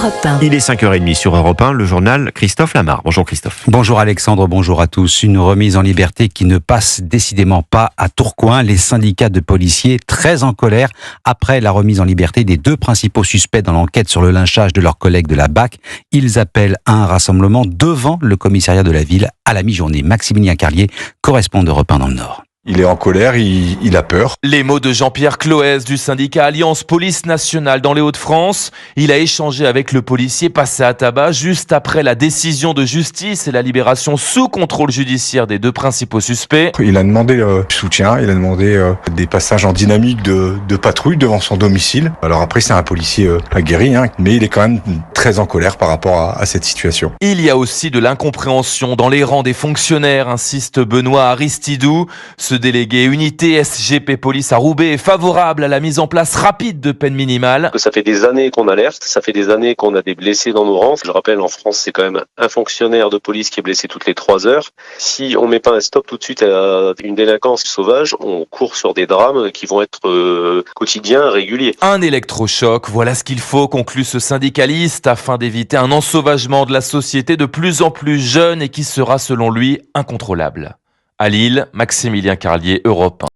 Europe 1. Il est 5h30 sur Europe 1, le journal Christophe Lamar. Bonjour Christophe. Bonjour Alexandre, bonjour à tous. Une remise en liberté qui ne passe décidément pas à Tourcoing. Les syndicats de policiers très en colère après la remise en liberté des deux principaux suspects dans l'enquête sur le lynchage de leurs collègues de la BAC. Ils appellent à un rassemblement devant le commissariat de la ville à la mi-journée. Maximilien Carlier, correspondant d'Europe 1 dans le Nord. Il est en colère, il a peur. Les mots de Jean-Pierre Cloès du syndicat Alliance Police Nationale dans les Hauts-de-France. Il a échangé avec le policier passé à tabac juste après la décision de justice et la libération sous contrôle judiciaire des deux principaux suspects. Il a demandé soutien, il a demandé des passages en dynamique de patrouille devant son domicile. Alors après, c'est un policier aguerri, mais il est quand même très en colère par rapport à cette situation. Il y a aussi de l'incompréhension dans les rangs des fonctionnaires, insiste Benoît Aristidou. Ce délégué unité SGP Police à Roubaix est favorable à la mise en place rapide de peines minimales. Ça fait des années qu'on alerte, ça fait des années qu'on a des blessés dans nos rangs. Je rappelle, en France, c'est quand même un fonctionnaire de police qui est blessé toutes les 3 heures. Si on met pas un stop tout de suite à une délinquance sauvage, on court sur des drames qui vont être quotidiens, réguliers. Un électrochoc, voilà ce qu'il faut, conclut ce syndicaliste, afin d'éviter un ensauvagement de la société de plus en plus jeune et qui sera, selon lui, incontrôlable. À Lille, Maximilien Carlier, Europe 1.